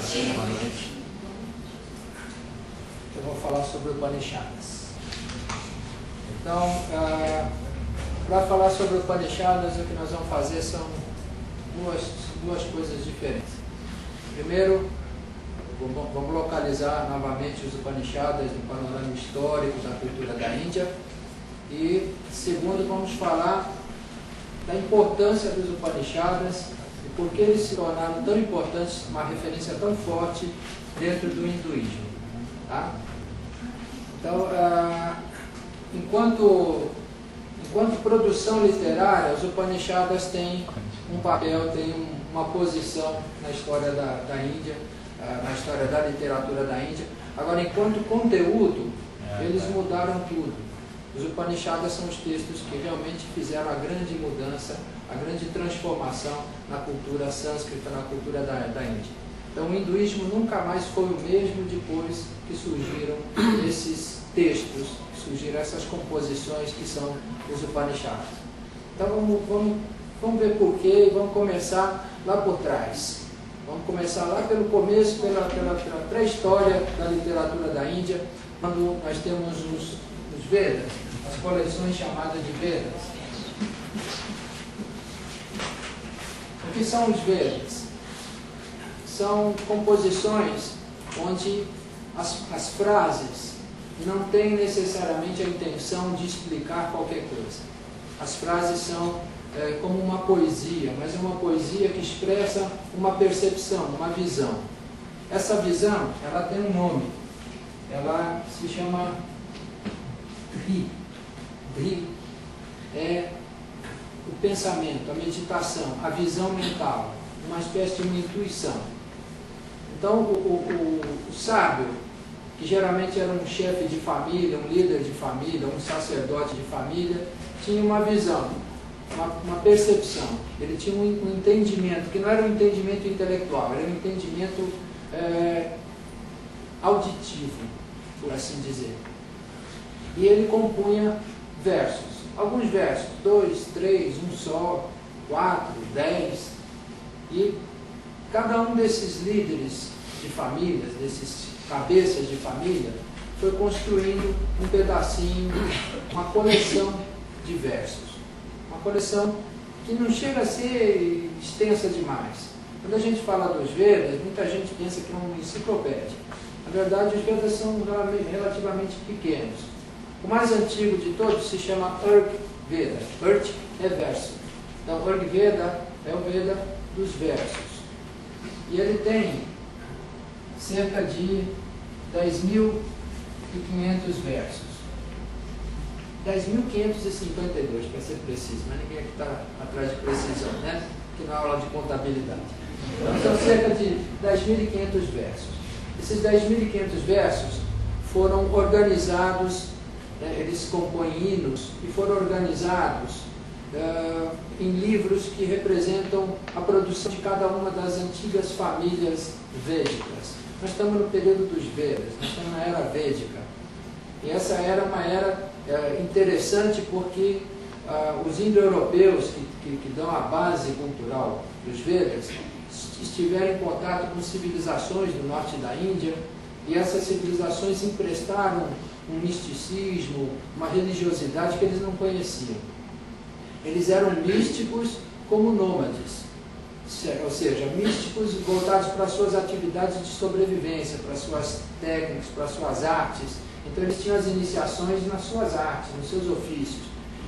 noite. Boa noite. Eu vou falar sobre Upanishads. Então, para falar sobre Upanishads, o que nós vamos fazer são duas coisas diferentes. Primeiro, vamos localizar novamente os Upanishads no panorama histórico da cultura da Índia. E, segundo, vamos falar da importância dos Upanishads e por que eles se tornaram tão importantes, uma referência tão forte dentro do hinduísmo. Tá? Então, enquanto produção literária, os Upanishads têm um papel, têm uma posição na história da Índia, na história da literatura da Índia. Agora, enquanto conteúdo, eles mudaram tudo. Os Upanishads são os textos que realmente fizeram a grande mudança, a grande transformação na cultura sânscrita, na cultura da Índia. Então, o hinduísmo nunca mais foi o mesmo depois que surgiram esses textos, que surgiram essas composições que são os Upanishads. Então, vamos ver por quê e vamos começar lá por trás. Vamos começar lá pelo começo, pela pré-história da literatura da Índia, quando nós temos os Vedas, as coleções chamadas de Vedas. O que são os Vedas? São composições onde as frases não têm necessariamente a intenção de explicar qualquer coisa. As frases são como uma poesia, mas é uma poesia que expressa uma percepção, uma visão. Essa visão, ela tem um nome. Ela se chama Dhri. Dhri é o pensamento, a meditação, a visão mental, uma espécie de uma intuição. Então, o sábio, que geralmente era um chefe de família, um líder de família, um sacerdote de família, tinha uma visão, uma percepção. Ele tinha um entendimento, que não era um entendimento intelectual, era um entendimento auditivo, por assim dizer. E ele compunha versos, alguns versos, 2, 3, um só, 4, 10, e cada um desses líderes de famílias, desses cabeças de família, foi construindo um pedacinho, uma coleção de versos. Uma coleção que não chega a ser extensa demais. Quando a gente fala dos Vedas, muita gente pensa que é uma enciclopédia. Na verdade, os Vedas são relativamente pequenos. O mais antigo de todos se chama Rig Veda. Rig é verso. Então, Rig Veda é o Veda dos versos. E ele tem cerca de 10.500 versos. 10.552, para ser preciso, mas ninguém aqui está atrás de precisão, né? Que não é aula de contabilidade. Então, são cerca de 10.500 versos. Esses 10.500 versos foram organizados, eles se compõem hinos, e foram organizados em livros que representam a produção de cada uma das antigas famílias védicas. Nós estamos no período dos Vedas, nós estamos na era védica. E essa era uma era interessante porque os indo-europeus que dão a base cultural dos Vedas estiveram em contato com civilizações do norte da Índia, e essas civilizações emprestaram um misticismo, uma religiosidade que eles não conheciam. Eles eram místicos como nômades, ou seja, místicos voltados para as suas atividades de sobrevivência, para as suas técnicas, para as suas artes. Então eles tinham as iniciações nas suas artes, nos seus ofícios.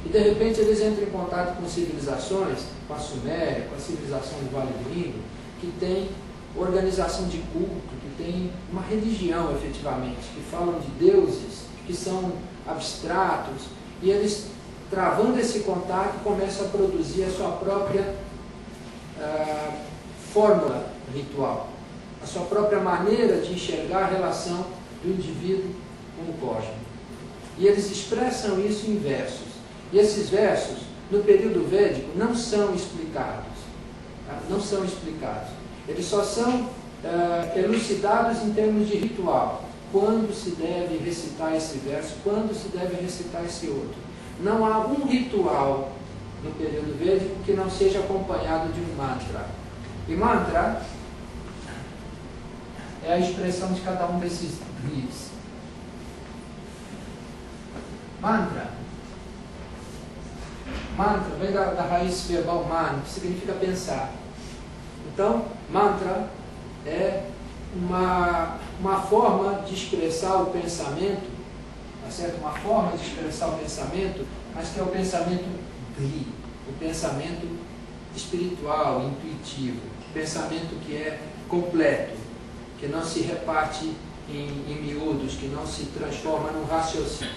E de repente eles entram em contato com civilizações, com a Suméria, com a civilização do Vale do Indo, que tem organização de culto, que tem uma religião efetivamente, que falam de deuses que são abstratos, e eles, travando esse contato, começam a produzir a sua própria fórmula ritual, a sua própria maneira de enxergar a relação do indivíduo com o cosmos. E eles expressam isso em versos. E esses versos, no período védico, não são explicados. Tá? Não são explicados. Eles só são elucidados em termos de ritual. Quando se deve recitar esse verso, quando se deve recitar esse outro. Não há um ritual no período védico que não seja acompanhado de um mantra. E mantra é a expressão de cada um desses gris. Mantra. Mantra vem da raiz verbal man, que significa pensar. Então, mantra é uma forma de expressar o pensamento, tá certo? Uma forma de expressar o pensamento, mas que é o pensamento gri, o pensamento espiritual, intuitivo, o pensamento que é completo, que não se reparte em miúdos, que não se transforma num raciocínio.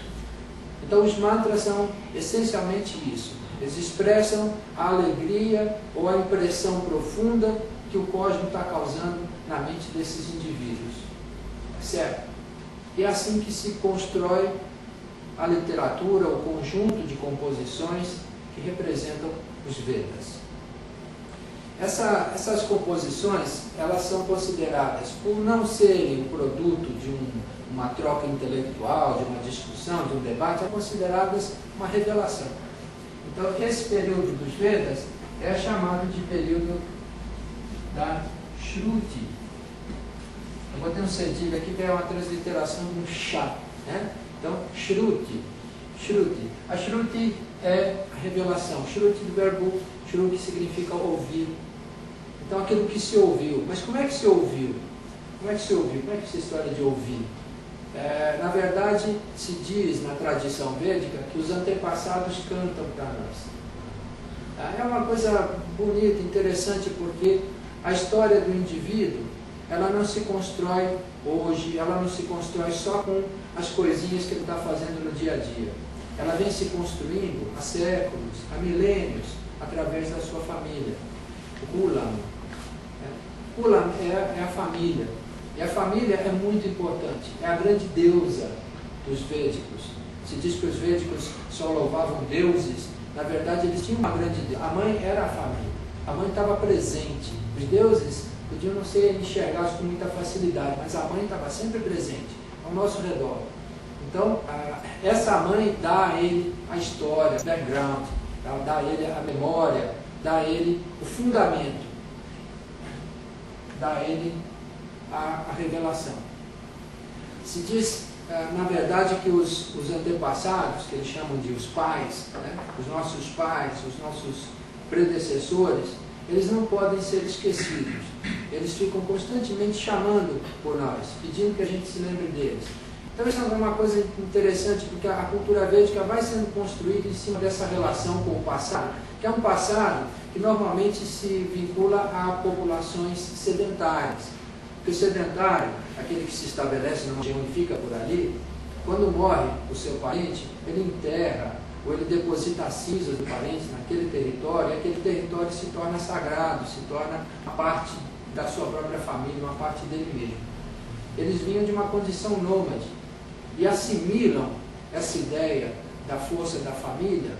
Então, os mantras são essencialmente isso. Eles expressam a alegria ou a impressão profunda que o cosmos está causando na mente desses indivíduos. Certo? E é assim que se constrói a literatura, o conjunto de composições que representam os Vedas. Essas composições, elas são consideradas, por não serem o produto de uma troca intelectual, de uma discussão, de um debate, são consideradas uma revelação. Então, esse período dos Vedas é chamado de período da Shruti. Eu botei um cedilho aqui que é uma transliteração de um chá, né? Então, Shruti. Shruti. A Shruti é a revelação. Shruti do verbo Shruti significa ouvir. Então, aquilo que se ouviu. Mas como é que se ouviu? Como é que se ouviu? Como é que é essa história de ouvir? Na verdade, se diz na tradição védica que os antepassados cantam para nós. É uma coisa bonita, interessante, porque a história do indivíduo, ela não se constrói hoje, ela não se constrói só com as coisinhas que ele está fazendo no dia a dia. Ela vem se construindo há séculos, há milênios, através da sua família. O Kulam. Kulam é a família. E a família é muito importante, é a grande deusa dos védicos. Se diz que os védicos só louvavam deuses, na verdade eles tinham uma grande deusa. A mãe era a família, a mãe estava presente. Os deuses podiam não ser enxergados com muita facilidade, mas a mãe estava sempre presente, ao nosso redor. Então, essa mãe dá a ele a história, o background, dá a ele a memória, dá a ele o fundamento, dá a ele a revelação. Se diz, na verdade, que os antepassados, que eles chamam de os pais, né? Os nossos pais, os nossos predecessores, eles não podem ser esquecidos. Eles ficam constantemente chamando por nós, pedindo que a gente se lembre deles. Então isso é uma coisa interessante, porque a cultura védica vai sendo construída em cima dessa relação com o passado, que é um passado que normalmente se vincula a populações sedentárias. Porque o sedentário, aquele que se estabelece numa região e fica por ali, quando morre o seu parente, ele enterra ou ele deposita as cinzas do parente naquele território, e aquele território se torna sagrado, se torna uma parte da sua própria família, uma parte dele mesmo. Eles vinham de uma condição nômade e assimilam essa ideia da força da família,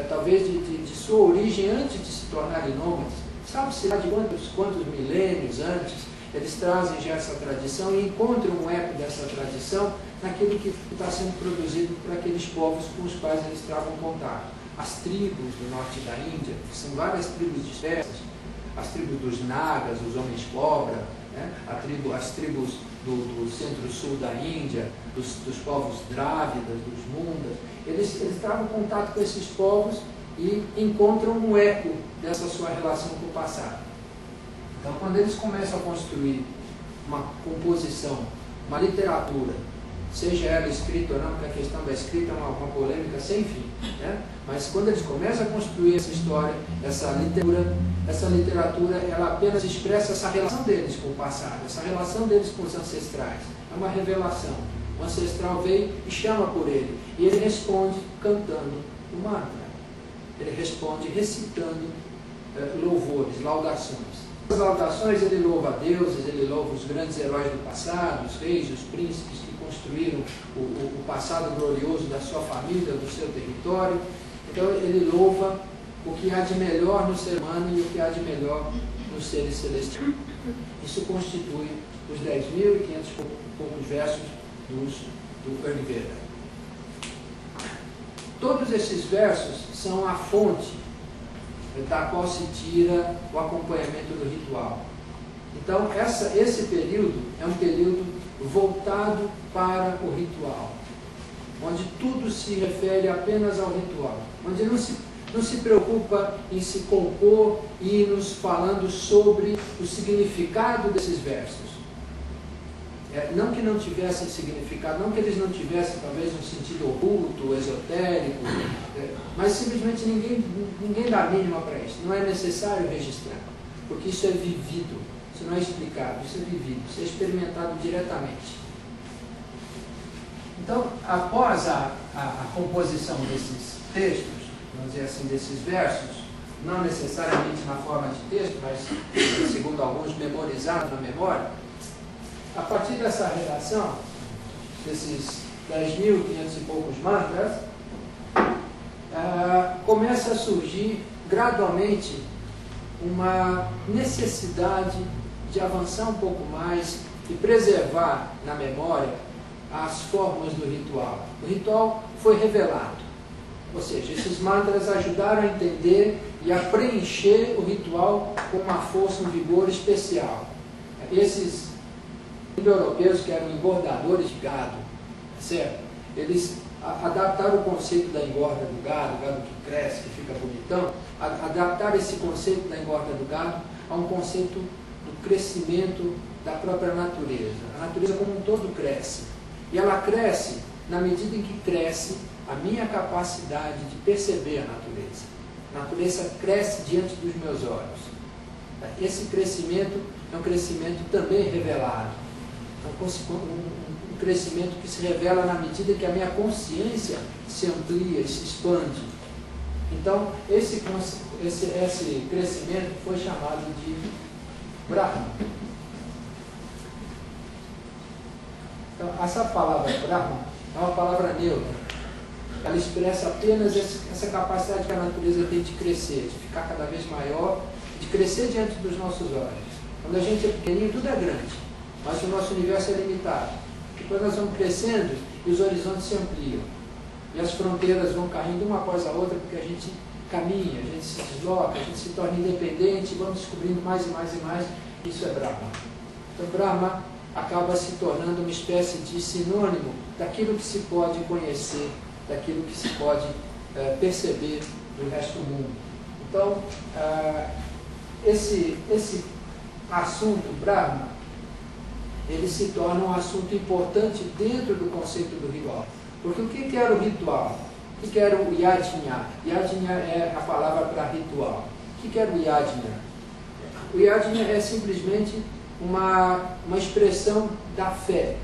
talvez de sua origem antes de se tornarem nômades. Sabe-se lá de quantos milênios antes eles trazem já essa tradição e encontram um eco dessa tradição naquilo que está sendo produzido por aqueles povos com os quais eles travam contato. As tribos do norte da Índia, que são várias tribos dispersas, as tribos dos Nagas, os homens cobra, né? As tribos do centro-sul da Índia, dos povos Drávidas, dos Mundas, eles travam contato com esses povos e encontram um eco dessa sua relação com o passado. Então, quando eles começam a construir uma composição, uma literatura, seja ela escrita ou não, porque a questão da escrita é uma polêmica sem fim, né? Mas quando eles começam a construir essa história, essa literatura, ela apenas expressa essa relação deles com o passado, essa relação deles com os ancestrais. É uma revelação. O ancestral veio e chama por ele, e ele responde cantando o mantra. Ele responde recitando louvores, laudações. Nas laudações ele louva deuses, ele louva os grandes heróis do passado, os reis, os príncipes que construíram o passado glorioso da sua família, do seu território. Então ele louva o que há de melhor no ser humano e o que há de melhor nos seres celestiais. Isso constitui os 10.500 poucos versos do Ayurveda. Todos esses versos são a fonte da qual se tira o acompanhamento do ritual. Então, esse período é um período voltado para o ritual, onde tudo se refere apenas ao ritual, onde não se preocupa em se compor hinos falando sobre o significado desses versos. Não que não tivessem significado, não que eles não tivessem talvez um sentido oculto, esotérico, mas simplesmente ninguém dá a mínima para isso. Não é necessário registrar, porque isso é vivido, isso não é explicado, isso é vivido, isso é experimentado diretamente. Então, após a composição desses textos, vamos dizer assim, desses versos, não necessariamente na forma de texto, mas, segundo alguns, memorizado na memória, a partir dessa redação, desses 10.500 e poucos mantras, começa a surgir gradualmente uma necessidade de avançar um pouco mais e preservar na memória as formas do ritual. O ritual foi revelado, ou seja, esses mantras ajudaram a entender e a preencher o ritual com uma força, um vigor especial. Esses indo-europeus, que eram engordadores de gado, certo? Eles adaptaram o conceito da engorda do gado que cresce, que fica bonitão, adaptaram esse conceito da engorda do gado a um conceito do crescimento da própria natureza. A natureza como um todo cresce. E ela cresce na medida em que cresce a minha capacidade de perceber a natureza. A natureza cresce diante dos meus olhos. Esse crescimento é um crescimento também revelado. Um crescimento que se revela na medida que a minha consciência se amplia, se expande. Então, esse crescimento foi chamado de Brahma. Então, essa palavra Brahma é uma palavra neutra. Ela expressa apenas essa capacidade que a natureza tem de crescer, de ficar cada vez maior, de crescer diante dos nossos olhos. Quando a gente é pequenininho, tudo é grande. Mas o nosso universo é limitado. Depois nós vamos crescendo e os horizontes se ampliam. E as fronteiras vão caindo uma após a outra, porque a gente caminha, a gente se desloca, a gente se torna independente e vamos descobrindo mais e mais e mais. Isso é Brahma. Então Brahma acaba se tornando uma espécie de sinônimo daquilo que se pode conhecer, daquilo que se pode perceber do resto do mundo. Então, esse assunto Brahma, ele se torna um assunto importante dentro do conceito do ritual. Porque o que era o ritual? O que era o yajna? Yajna é a palavra para ritual. O que era o yajna? O yajna é simplesmente uma expressão da fé.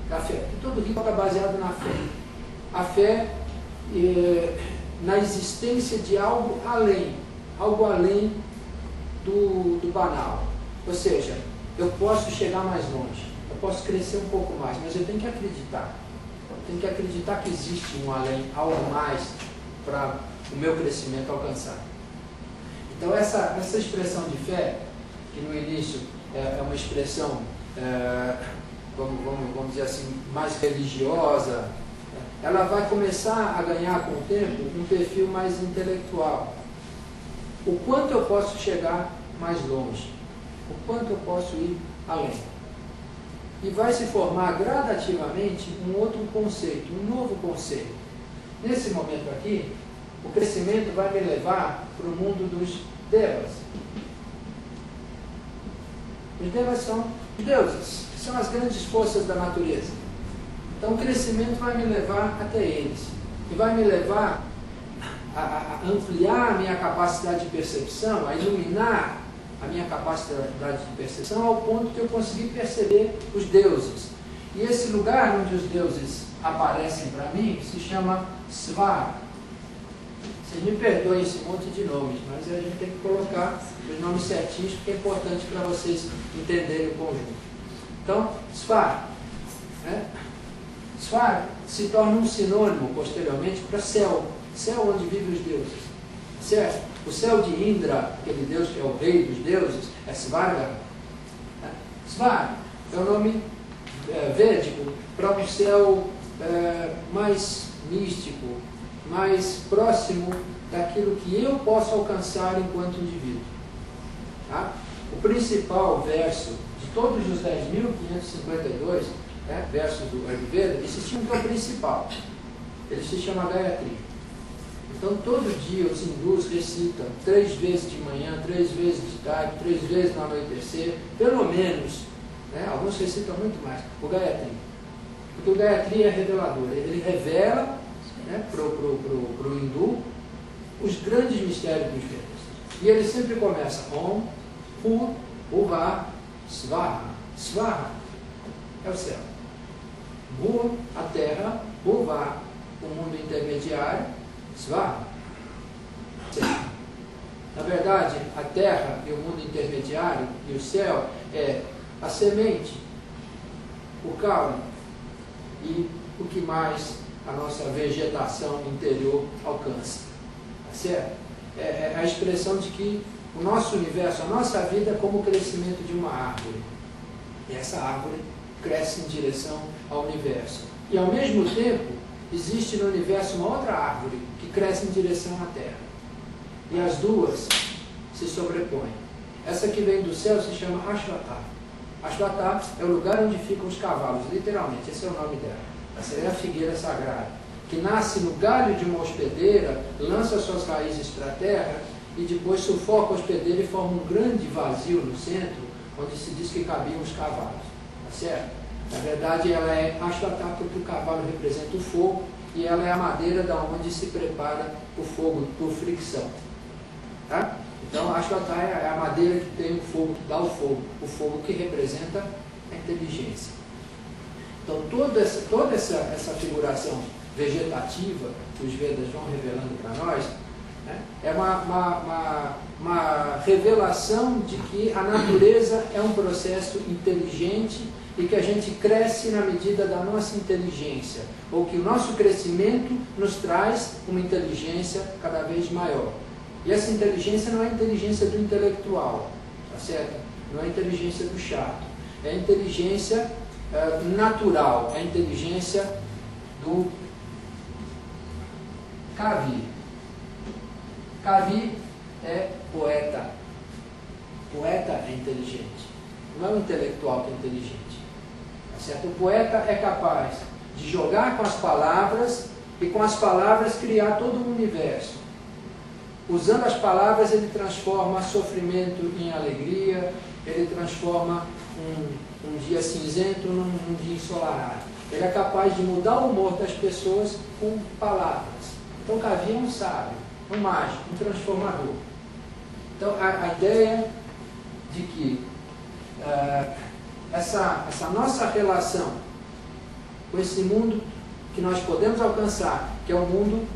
Da fé. E todo ritual está baseado na fé. A fé na existência de algo além do banal. Ou seja, eu posso chegar mais longe, eu posso crescer um pouco mais, mas eu tenho que acreditar. Eu tenho que acreditar que existe um além, algo mais para o meu crescimento alcançar. Então essa expressão de fé, que no início é uma expressão, vamos dizer assim, mais religiosa, ela vai começar a ganhar com o tempo um perfil mais intelectual. O quanto eu posso chegar mais longe, o quanto eu posso ir além. E vai se formar gradativamente um outro conceito, um novo conceito. Nesse momento aqui, o crescimento vai me levar para o mundo dos devas. Os devas são os deuses, que são as grandes forças da natureza. Então o crescimento vai me levar até eles. E vai me levar a ampliar a minha capacidade de percepção, a iluminar a minha capacidade de percepção ao ponto que eu consegui perceber os deuses. E esse lugar onde os deuses aparecem para mim se chama Svara. Vocês me perdoem esse monte de nomes, mas a gente tem que colocar os nomes certinhos, porque é importante para vocês entenderem o conjunto. Então, Svara. Svara se torna um sinônimo, posteriormente, para céu. Céu onde vivem os deuses. Certo? O céu de Indra, aquele deus que é o rei dos deuses, é Svarga. Svarga é o nome védico para um céu mais místico, mais próximo daquilo que eu posso alcançar enquanto indivíduo. Tá? o principal verso de todos os 10.552 versos do Ayurveda, existe um que é o principal. Ele se chama Gayatri. Então, todo dia os hindus recitam 3 vezes de manhã, 3 vezes de tarde, 3 vezes no anoitecer, pelo menos, alguns recitam muito mais, o Gayatri. Porque o Gayatri é revelador, ele revela para o hindu os grandes mistérios dos Vedas. E ele sempre começa Om, Pur, Uva, Svaha. Svaha é o céu. Bhur, a terra, Uva, o mundo intermediário, Svaha. Na verdade, a terra e o mundo intermediário e o céu é a semente, o caule e o que mais a nossa vegetação interior alcança. Tá certo? É a expressão de que o nosso universo, a nossa vida é como o crescimento de uma árvore. E essa árvore cresce em direção ao universo. E ao mesmo tempo, existe no universo uma outra árvore que cresce em direção à Terra. E as duas se sobrepõem. Essa que vem do céu se chama Ashwatha. Ashwatha é o lugar onde ficam os cavalos, literalmente, esse é o nome dela. Essa é a figueira sagrada, que nasce no galho de uma hospedeira, lança suas raízes para a terra e depois sufoca a hospedeira e forma um grande vazio no centro, onde se diz que cabiam os cavalos. Tá certo? Na verdade, ela é Ashwatha porque o cavalo representa o fogo e ela é a madeira da onde se prepara o fogo por fricção. Tá? Então, Ashwatha é a madeira que tem o fogo, que dá o fogo que representa a inteligência. Então, toda essa figuração vegetativa que os Vedas vão revelando para nós, é uma revelação de que a natureza é um processo inteligente e que a gente cresce na medida da nossa inteligência, ou que o nosso crescimento nos traz uma inteligência cada vez maior. E essa inteligência não é a inteligência do intelectual, tá certo? Não é a inteligência do chato, é a inteligência natural, é a inteligência do Kavi. Kavi é poeta. Poeta é inteligente. Não é o intelectual que é inteligente. Tá certo? O poeta é capaz de jogar com as palavras e com as palavras criar todo um universo. Usando as palavras, ele transforma sofrimento em alegria, ele transforma um dia cinzento num dia ensolarado. Ele é capaz de mudar o humor das pessoas com palavras. Então, Kavi é um sábio, um mágico, um transformador. Então, a ideia de que essa nossa relação com esse mundo que nós podemos alcançar, que é o mundo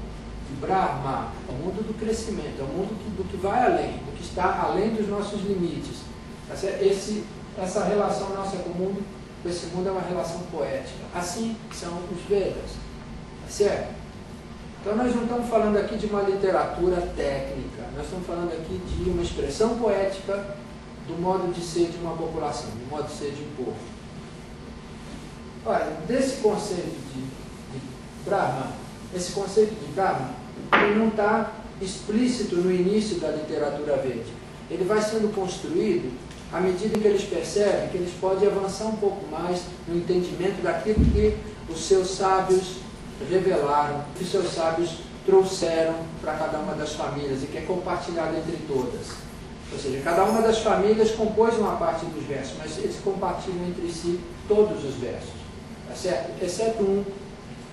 de Brahma, é o mundo do crescimento, é o mundo do que vai além, do que está além dos nossos limites. Essa relação nossa com o mundo, com esse mundo é uma relação poética. Assim são os Vedas. Tá certo? Então nós não estamos falando aqui de uma literatura técnica, nós estamos falando aqui de uma expressão poética do modo de ser de uma população, do modo de ser de um povo. Olha, desse conceito de Brahma, esse conceito de Brahma, ele não está explícito no início da literatura védica. Ele vai sendo construído à medida que eles percebem que eles podem avançar um pouco mais no entendimento daquilo que os seus sábios revelaram, que os seus sábios trouxeram para cada uma das famílias e que é compartilhado entre todas. Ou seja, cada uma das famílias compôs uma parte dos versos, mas eles compartilham entre si todos os versos, tá certo? Exceto um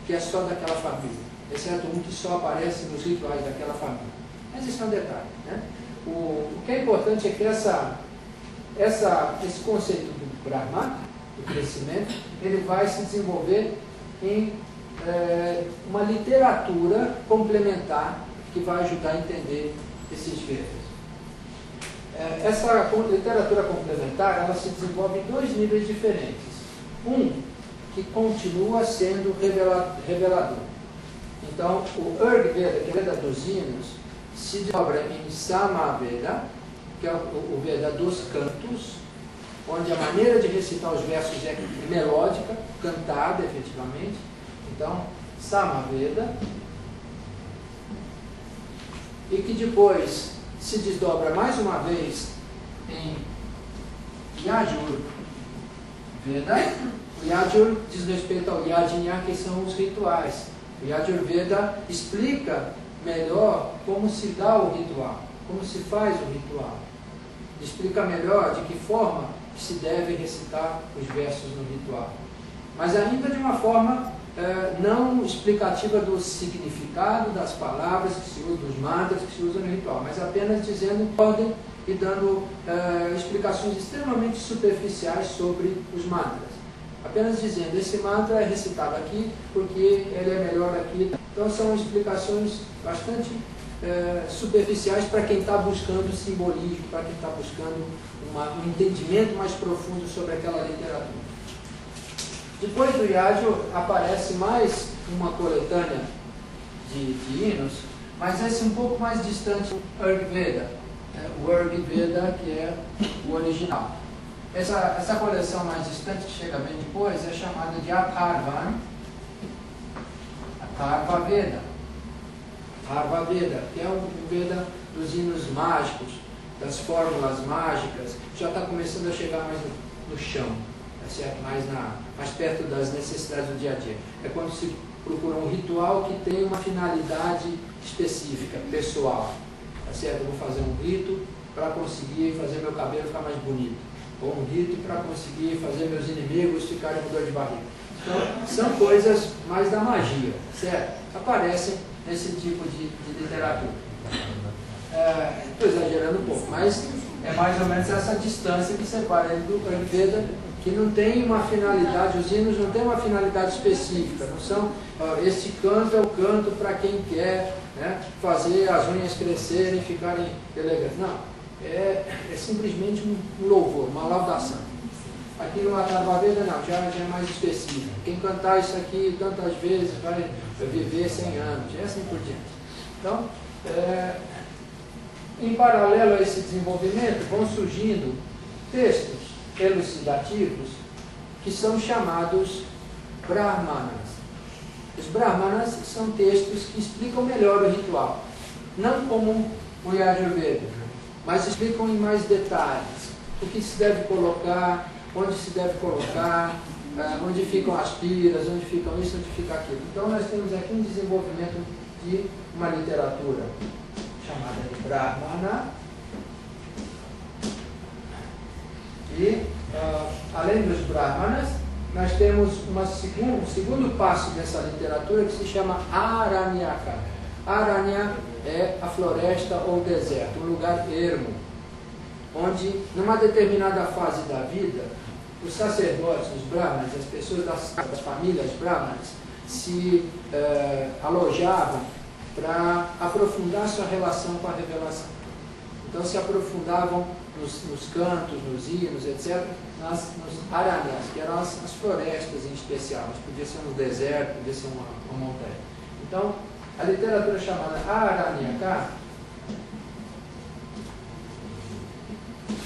que é só daquela família, exceto um que só aparece nos rituais daquela família. Mas isso é um detalhe, né? O que é importante é que esse conceito do Brahma, do crescimento, ele vai se desenvolver em uma literatura complementar que vai ajudar a entender esses Vedas. Essa literatura complementar, ela se desenvolve em 2 níveis diferentes. Um, que continua sendo revelador. Então, o Urg-Veda, que é o Veda dos hinos, se dobra em Sama-Veda, que é o Veda dos cantos, onde a maneira de recitar os versos é melódica, cantada efetivamente. Então, Sama-Veda, e que depois se desdobra mais uma vez em Yajur Veda. O Yajur diz respeito ao Yajna, que são os rituais. O Yajur Veda explica melhor como se dá o ritual, como se faz o ritual. Explica melhor de que forma se deve recitar os versos no ritual. Mas ainda de uma forma não explicativa do significado das palavras que se usam, dos mantras que se usam no ritual, mas apenas dizendo ordem e dando explicações extremamente superficiais sobre os mantras. Apenas dizendo, esse mantra é recitado aqui porque ele é melhor aqui. Então são explicações bastante superficiais para quem está buscando simbolismo, para quem está buscando um entendimento mais profundo sobre aquela literatura. Depois do Yajur aparece mais uma coletânea de hinos, mas esse um pouco mais distante do Rigveda, o Rigveda que é o original. Essa coleção mais distante, que chega bem depois, é chamada de Atharva Veda. Atharva Veda, que é o Veda dos hinos mágicos, das fórmulas mágicas, já está começando a chegar mais no chão, tá certo? Mais perto das necessidades do dia a dia. É quando se procura um ritual que tem uma finalidade específica, pessoal. Tá certo? Eu vou fazer um rito para conseguir fazer meu cabelo ficar mais bonito. Ou um rito para conseguir fazer meus inimigos ficarem com dor de barriga. Então, são coisas mais da magia, certo? Aparecem nesse tipo de literatura. Estou exagerando um pouco, mas é mais ou menos essa distância que separa ele do Rigveda, que não tem uma finalidade, os hinos não têm uma finalidade específica, não são, este canto é o canto para quem quer, né, fazer as unhas crescerem e ficarem elegantes. Não, é simplesmente um louvor, uma laudação. Aqui no Atharva Veda não, já é mais específico. Quem cantar isso aqui tantas vezes vai viver 100 anos, e assim por diante. Então, em paralelo a esse desenvolvimento, vão surgindo textos elucidativos que são chamados Brahmanas. Os Brahmanas são textos que explicam melhor o ritual, não como o Yajur Veda, mas explicam em mais detalhes o que se deve colocar, onde se deve colocar, onde ficam as piras, onde ficam isso, onde fica aquilo. Então nós temos aqui um desenvolvimento de uma literatura chamada de Brahmana. E, além dos Brahmanas, nós temos um segundo passo dessa literatura que se chama Aranyaka. Aranya é a floresta ou deserto, um lugar ermo, onde, numa determinada fase da vida, os sacerdotes, os Brahmanas, as pessoas das famílias Brahmanas, se alojavam para aprofundar sua relação com a revelação. Então se aprofundavam nos cantos, nos hinos, etc., nos aranyas, que eram as florestas em especial, mas podia ser um deserto, podia ser uma montanha. Então, a literatura chamada Aranyaka,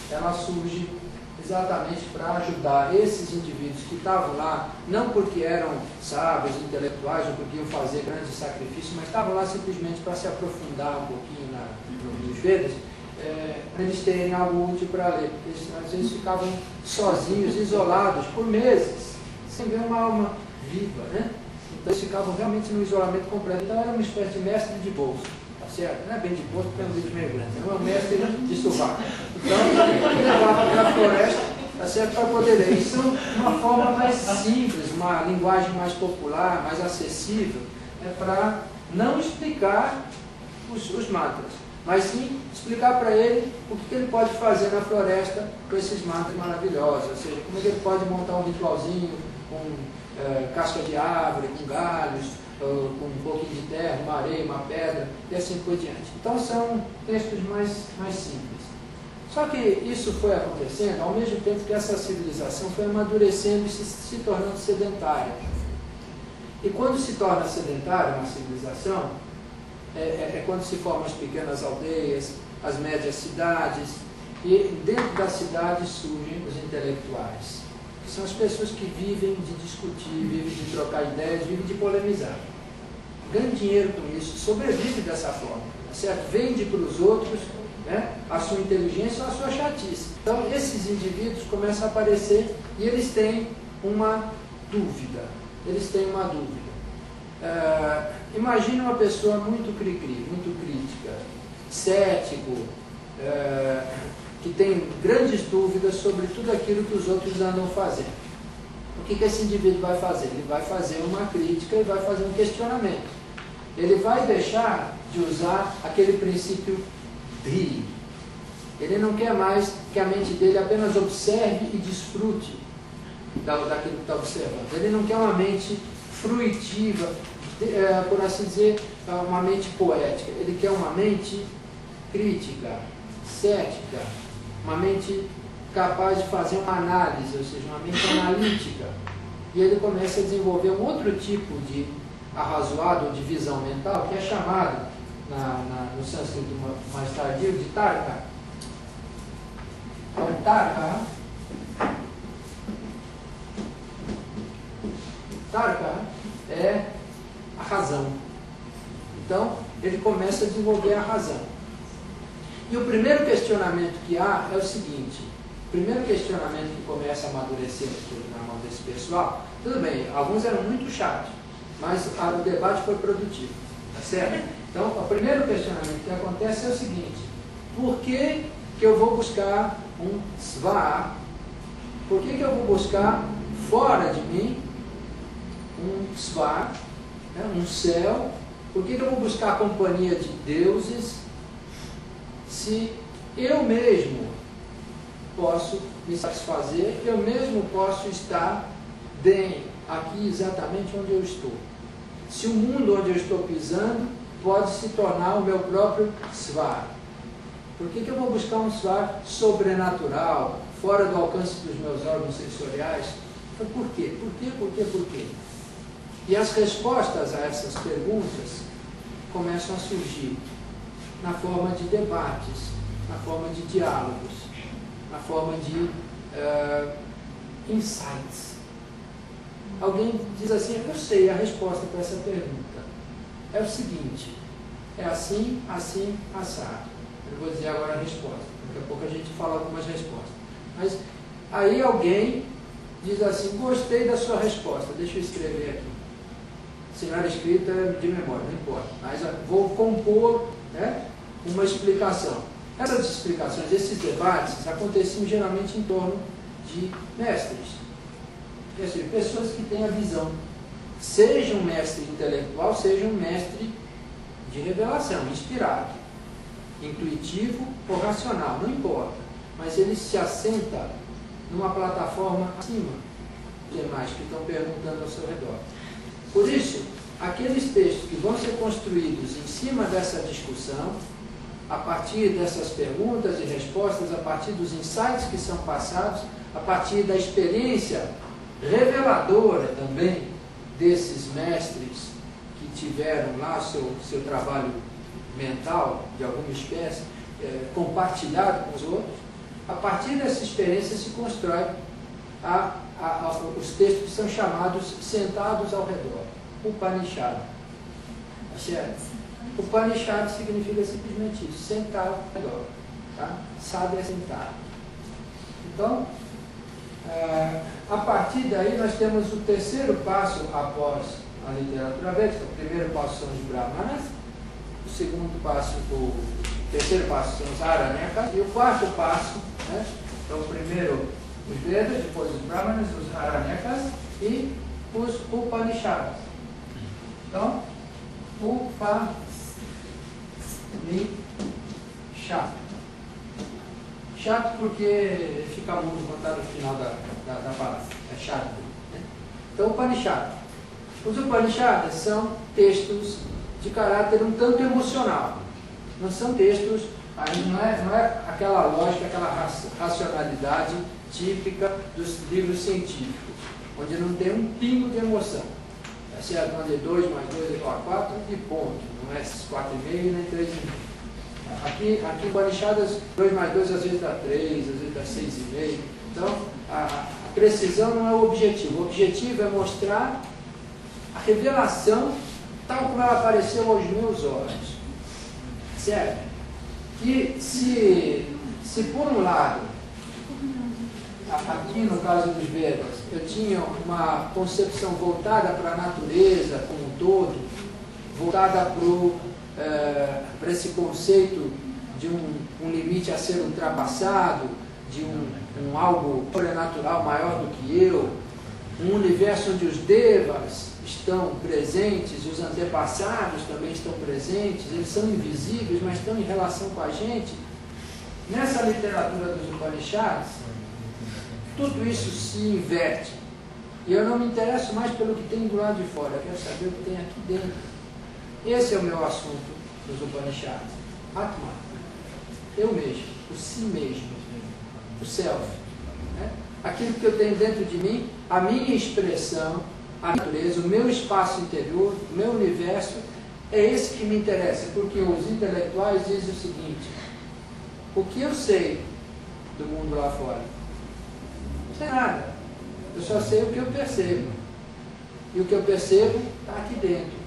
ela surge exatamente para ajudar esses indivíduos que estavam lá, não porque eram sábios, intelectuais, ou porque iam fazer grandes sacrifícios, mas estavam lá simplesmente para se aprofundar um pouquinho nos Vedas, para eles terem algo útil para ler, porque eles às vezes ficavam sozinhos, isolados, por meses, sem ver uma alma viva, né? Então eles ficavam realmente no isolamento completo. Então era uma espécie de mestre de bolso, tá certo? Não é bem de bolso, porque é um vídeo meio grande, é um mestre de sovaco. Então ele levava para a floresta, tá certo, para poder ler. Isso é uma forma mais simples, uma linguagem mais popular, mais acessível, para não explicar os mantras, mas sim explicar para ele o que ele pode fazer na floresta com esses mantras maravilhosos, ou seja, como ele pode montar um ritualzinho com casca de árvore, com galhos, com um pouquinho de terra, uma areia, uma pedra, e assim por diante. Então são textos mais simples. Só que isso foi acontecendo ao mesmo tempo que essa civilização foi amadurecendo e se tornando sedentária. E quando se torna sedentária uma civilização, é quando se formam as pequenas aldeias, as médias cidades, e dentro das cidades surgem os intelectuais, que são as pessoas que vivem de discutir, vivem de trocar ideias, vivem de polemizar. Ganha dinheiro com isso, sobrevive dessa forma, certo? Vende para os outros né, a sua inteligência ou a sua chatice. Então, esses indivíduos começam a aparecer e eles têm uma dúvida. Imagine uma pessoa muito cri-cri, muito crítica, cético, que tem grandes dúvidas sobre tudo aquilo que os outros andam fazendo. O que esse indivíduo vai fazer? Ele vai fazer uma crítica e vai fazer um questionamento. Ele vai deixar de usar aquele princípio DRI. Ele não quer mais que a mente dele apenas observe e desfrute daquilo que está observando. Ele não quer uma mente fruitiva, por assim dizer, uma mente poética. Ele quer uma mente crítica, cética, uma mente capaz de fazer uma análise, ou seja, uma mente analítica. E ele começa a desenvolver um outro tipo de arrazoado ou de visão mental, que é chamado, no sânscrito mais tardio, de tarka. Então, tarka é a razão. Então, ele começa a desenvolver a razão. E o primeiro questionamento que há é o seguinte: o primeiro questionamento que começa a amadurecer na mão desse pessoal, tudo bem, alguns eram muito chatos, mas o debate foi produtivo, tá certo? Então, o primeiro questionamento que acontece é o seguinte: por que eu vou buscar um sva? Por que eu vou buscar fora de mim um sva, né, um céu? Por que eu vou buscar a companhia de deuses se eu mesmo posso me satisfazer, eu mesmo posso estar bem aqui exatamente onde eu estou? Se o mundo onde eu estou pisando pode se tornar o meu próprio svar, por que eu vou buscar um svar sobrenatural, fora do alcance dos meus órgãos sensoriais? Então, por quê? Por quê? E as respostas a essas perguntas começam a surgir na forma de debates, na forma de diálogos, na forma de insights. Alguém diz assim: eu sei a resposta para essa pergunta. É o seguinte, é assim, assim, assado. Eu vou dizer agora a resposta. Daqui a pouco a gente fala algumas respostas. Mas aí alguém diz assim: gostei da sua resposta, deixa eu escrever aqui. Se não era escrita de memória, não importa. Mas vou compor, né, uma explicação. Essas explicações, esses debates, aconteciam geralmente em torno de mestres. Quer dizer, pessoas que têm a visão. Seja um mestre intelectual, seja um mestre de revelação, inspirado, intuitivo ou racional, não importa. Mas ele se assenta numa plataforma acima dos demais que estão perguntando ao seu redor. Por isso, aqueles textos que vão ser construídos em cima dessa discussão, a partir dessas perguntas e respostas, a partir dos insights que são passados, a partir da experiência reveladora também desses mestres que tiveram lá seu trabalho mental, de alguma espécie, compartilhado com os outros, a partir dessa experiência se constrói os textos que são chamados sentados ao redor, Upanishad. Certo? Upanishad significa simplesmente isso, sentar ao redor. Tá? Sada é sentar. Então, a partir daí nós temos o terceiro passo após a literatura védica. O primeiro passo são os Brahmanas, o terceiro passo são os Aranyakas, e o quarto passo, né? Então, primeiro os Vedas, depois os Brahmanas, os Aranyakas e os Upanishads. Então, Upanishad. Chato porque fica muito contado no final da palavra. É chato. Né? Então, Upanishad. Os Upanishads são textos de caráter um tanto emocional. Não são textos, não é aquela lógica, aquela racionalidade típica dos livros científicos, onde não tem um pingo de emoção. É certo? Onde 2 mais 2 é igual a 4 e ponto. Não é 4,5 nem 3,5. Aqui em Upanishads, 2 mais 2 às vezes dá 3, às vezes dá 6,5. Então, a precisão não é o objetivo. O objetivo é mostrar a revelação tal como ela apareceu aos meus olhos. Certo? E se por um lado, aqui no caso dos Vedas, eu tinha uma concepção voltada para a natureza como um todo, voltada para esse conceito de um limite a ser ultrapassado, de um algo sobrenatural maior do que eu, um universo onde os devas estão presentes e os antepassados também estão presentes, eles são invisíveis, mas estão em relação com a gente. Nessa literatura dos Upanishads, tudo isso se inverte. E eu não me interesso mais pelo que tem do lado de fora, eu quero saber o que tem aqui dentro. Esse é o meu assunto dos Upanishads. Atma, eu mesmo, o si mesmo, o self. Né? Aquilo que eu tenho dentro de mim, a minha expressão, a natureza, o meu espaço interior, o meu universo, é esse que me interessa, porque os intelectuais dizem o seguinte: o que eu sei do mundo lá fora? Não sei nada. Eu só sei o que eu percebo. E o que eu percebo está aqui dentro.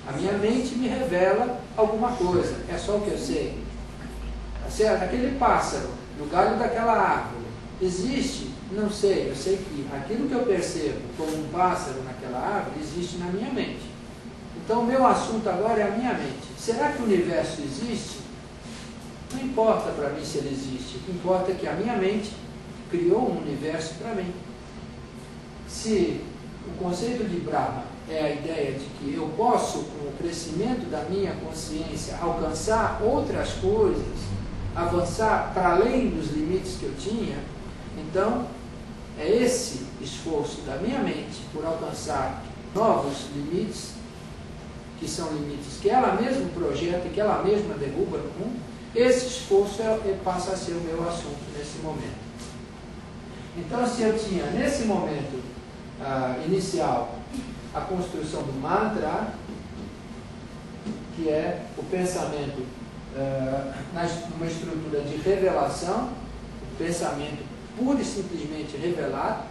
A minha mente me revela alguma coisa. É só o que eu sei. Tá certo? Aquele pássaro no galho daquela árvore existe? Não sei. Eu sei que aquilo que eu percebo como um pássaro naquela árvore existe na minha mente. Então o meu assunto agora é a minha mente. Será que o universo existe? Não importa para mim se ele existe. O que importa é que a minha mente criou um universo para mim. Se o conceito de Brahma é a ideia de que eu posso, com o crescimento da minha consciência, alcançar outras coisas, avançar para além dos limites que eu tinha, então é esse esforço da minha mente por alcançar novos limites, que são limites que ela mesma projeta e que ela mesma derruba no mundo. Esse esforço passa a ser o meu assunto nesse momento. Então, se eu tinha nesse momento inicial a construção do mantra, que é o pensamento numa estrutura de revelação, o pensamento pura e simplesmente revelado,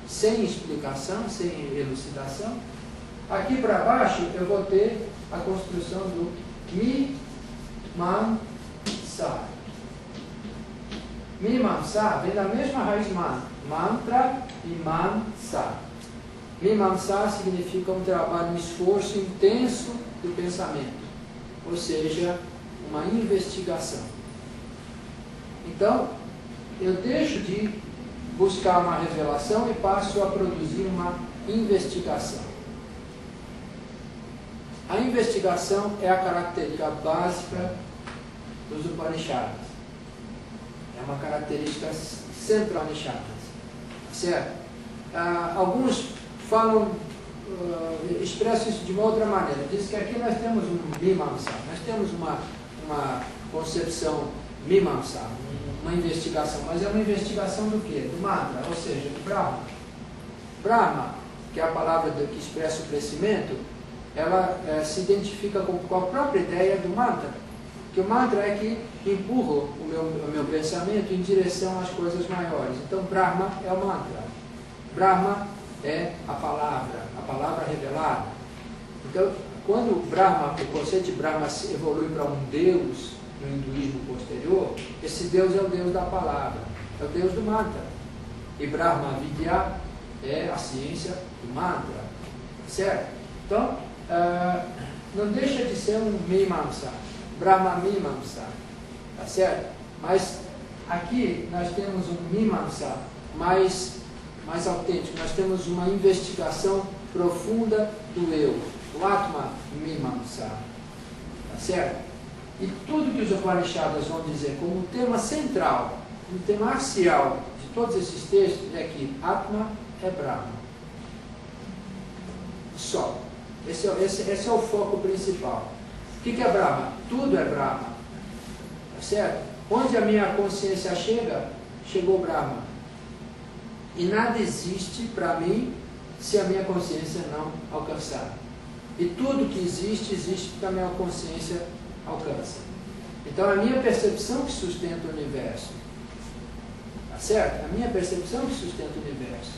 sem explicação, sem elucidação. Aqui para baixo eu vou ter a construção do Mimamsa. Mimamsa vem da mesma raiz mantra e Mimamsa. Mimamsa significa um trabalho, um esforço intenso do pensamento, ou seja, uma investigação. Então, eu deixo de buscar uma revelação e passo a produzir uma investigação. A investigação é a característica básica dos Upanishads. É uma característica central dos Shadas. Certo? Alguns falam, expressam isso de uma outra maneira. Dizem que aqui nós temos um Mimamsa, nós temos uma concepção Mimamsa, uma investigação, mas é uma investigação do quê? Do mantra, ou seja, do Brahma. Brahma, que é a palavra que expressa o crescimento, ela se identifica com a própria ideia do mantra, que o mantra é que empurra o meu pensamento em direção às coisas maiores. Então Brahma é o mantra, Brahma é a palavra revelada. Então, quando o conceito de Brahma evolui para um Deus no hinduísmo posterior, esse Deus é o Deus da palavra, é o Deus do mantra. E Brahma Vidya é a ciência do mantra, certo? Então, não deixa de ser um Mimamsa, Brahma Mimamsa, tá certo? Mas aqui nós temos um Mimamsa mais autêntico, nós temos uma investigação profunda do eu, o Atma Mimamsa, tá certo? E tudo que os Upanishads vão dizer como tema central, como tema axial de todos esses textos é que Atma é Brahma. Só. Esse é o foco principal. O que é Brahma? Tudo é Brahma. Tá certo? Onde a minha consciência chega, chegou Brahma. E nada existe para mim se a minha consciência não alcançar. E tudo que existe, existe porque a minha consciência alcança. Então, a minha percepção que sustenta o universo. Tá certo? A minha percepção que sustenta o universo.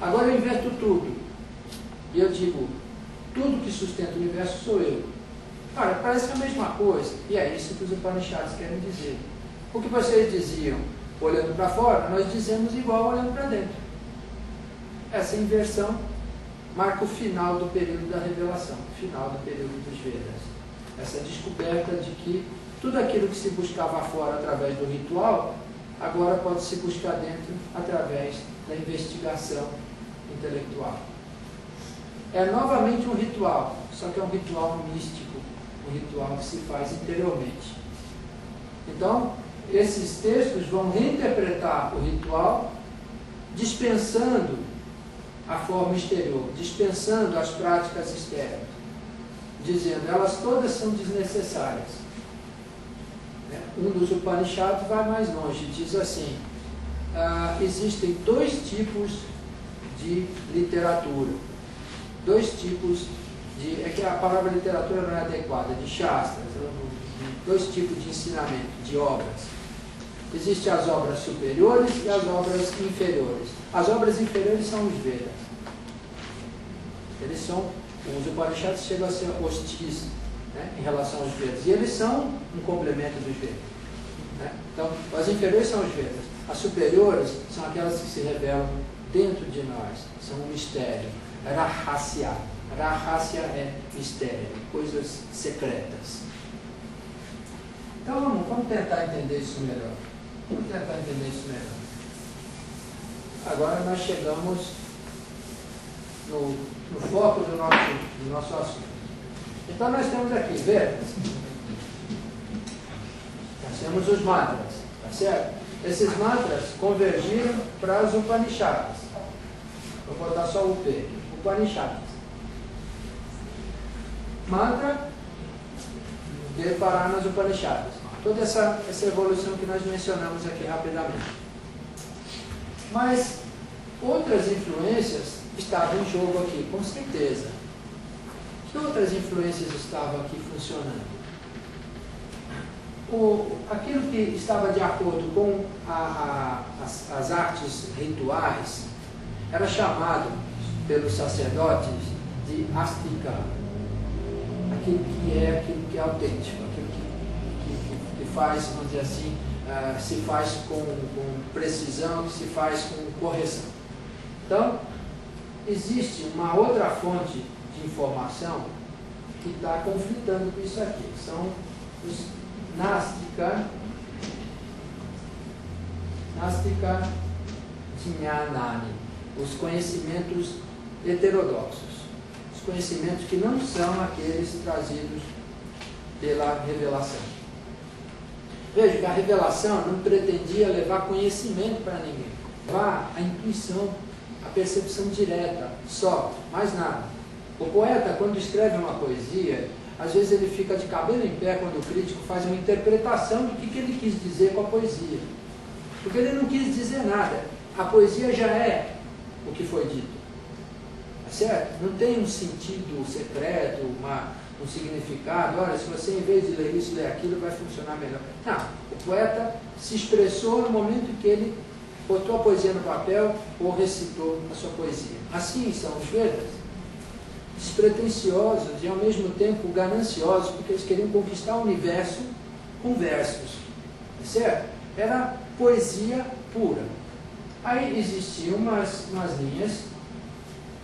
Agora eu inverto tudo. E eu digo, tudo que sustenta o universo sou eu. Olha, parece a mesma coisa. E é isso que os Upanishads querem dizer. O que vocês diziam olhando para fora, nós dizemos igual olhando para dentro. Essa inversão marca o final do período da revelação, o final do período dos Vedas. Essa descoberta de que tudo aquilo que se buscava fora através do ritual, agora pode se buscar dentro através da investigação intelectual. É novamente um ritual, só que é um ritual místico, um ritual que se faz interiormente. Então, esses textos vão reinterpretar o ritual, dispensando a forma exterior, dispensando as práticas externas, dizendo elas todas são desnecessárias. Um dos Upanishads vai mais longe, diz assim, existem dois tipos de literatura, dois tipos de, é que a palavra literatura não é adequada, de shastras, dois tipos de ensinamento, de obras. Existem as obras superiores e as obras inferiores. As obras inferiores são os Vedas. Eles são, os Upanishads chegam a ser hostis, né, em relação aos Vedas. E eles são um complemento dos Vedas. Né? Então, as inferiores são os Vedas. As superiores são aquelas que se revelam dentro de nós. São um mistério. Rahasya. Rahasya é mistério, coisas secretas. Então, vamos tentar entender isso melhor. Vamos tentar entender isso melhor. Agora nós chegamos no foco do nosso assunto. Então nós temos aqui Vedas. Nós temos os mantras, tá certo? Esses mantras convergiram para as Upanishads. Vou botar só o P. Upanishads. Mantra de parar nas Upanishads. Toda essa evolução que nós mencionamos aqui rapidamente. Mas outras influências estavam em jogo aqui, com certeza. Que outras influências estavam aqui funcionando? Aquilo que estava de acordo com as artes rituais era chamado pelos sacerdotes de astika. Aquilo que é autêntico, aquilo que faz, vamos dizer assim, se faz com precisão, que se faz com correção. Então, existe uma outra fonte de informação que está conflitando com isso aqui. São os Nastika Jnanani, os conhecimentos heterodoxos, os conhecimentos que não são aqueles trazidos pela revelação. Veja que a revelação não pretendia levar conhecimento para ninguém, levar a intuição, a percepção direta, só, mais nada. O poeta, quando escreve uma poesia, às vezes ele fica de cabelo em pé quando o crítico faz uma interpretação do que ele quis dizer com a poesia. Porque ele não quis dizer nada. A poesia já é o que foi dito. Tá certo? Não tem um sentido secreto, um significado. Olha, se você em vez de ler isso, ler aquilo, vai funcionar melhor. Não. O poeta se expressou no momento em que ele botou a poesia no papel ou recitou a sua poesia. Assim são os Vedas. Despretensiosos e ao mesmo tempo gananciosos, porque eles queriam conquistar o universo com versos. Certo? Era poesia pura. Aí existiam umas linhas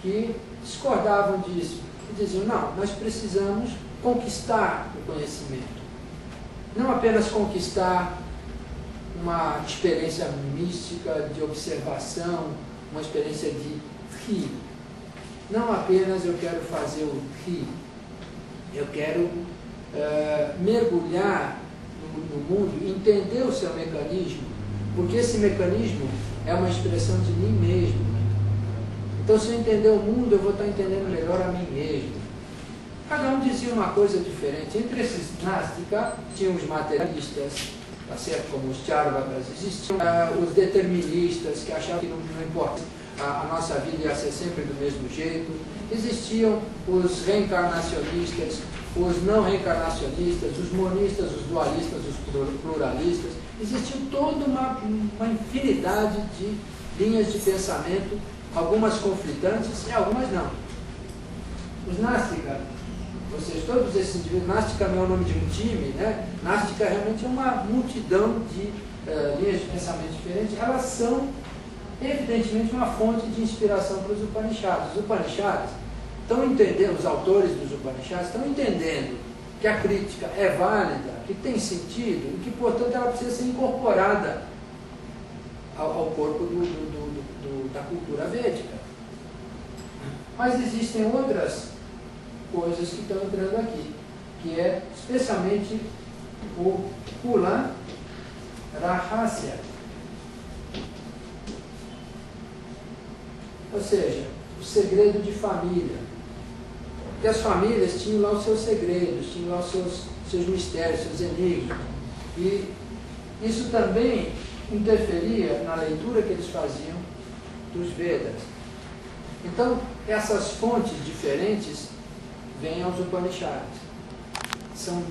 que discordavam disso, que diziam, não, nós precisamos conquistar o conhecimento. Não apenas conquistar uma experiência mística de observação, uma experiência de ri. Não apenas eu quero fazer o ri, eu quero mergulhar no mundo, entender o seu mecanismo, porque esse mecanismo é uma expressão de mim mesmo. Então, se eu entender o mundo, eu vou estar entendendo melhor a mim mesmo. Cada um dizia uma coisa diferente. Entre esses Nastika, tinham os materialistas, tá certo? Como os Charvakas, existiam os deterministas, que achavam que não importa, a nossa vida ia ser sempre do mesmo jeito. Existiam os reencarnacionistas, os não reencarnacionistas, os monistas, os dualistas, os pluralistas. Existia toda uma infinidade de linhas de pensamento, algumas conflitantes e algumas não. Os Nastika ou seja, todos esses indivíduos, Nástica não é o nome de um time, né? Nástica realmente é uma multidão de linhas de pensamento diferentes, elas são evidentemente uma fonte de inspiração para os Upanishads. Os Upanishads estão entendendo, os autores dos Upanishads estão entendendo que a crítica é válida, que tem sentido e que, portanto, ela precisa ser incorporada ao corpo da cultura védica. Mas existem outras coisas que estão entrando aqui, que é especialmente o Kula Rahasya. Ou seja, o segredo de família. Porque as famílias tinham lá os seus segredos, tinham lá os seus mistérios, seus enigmas. E isso também interferia na leitura que eles faziam dos Vedas. Então, essas fontes diferentes vêm aos Upanishads. São,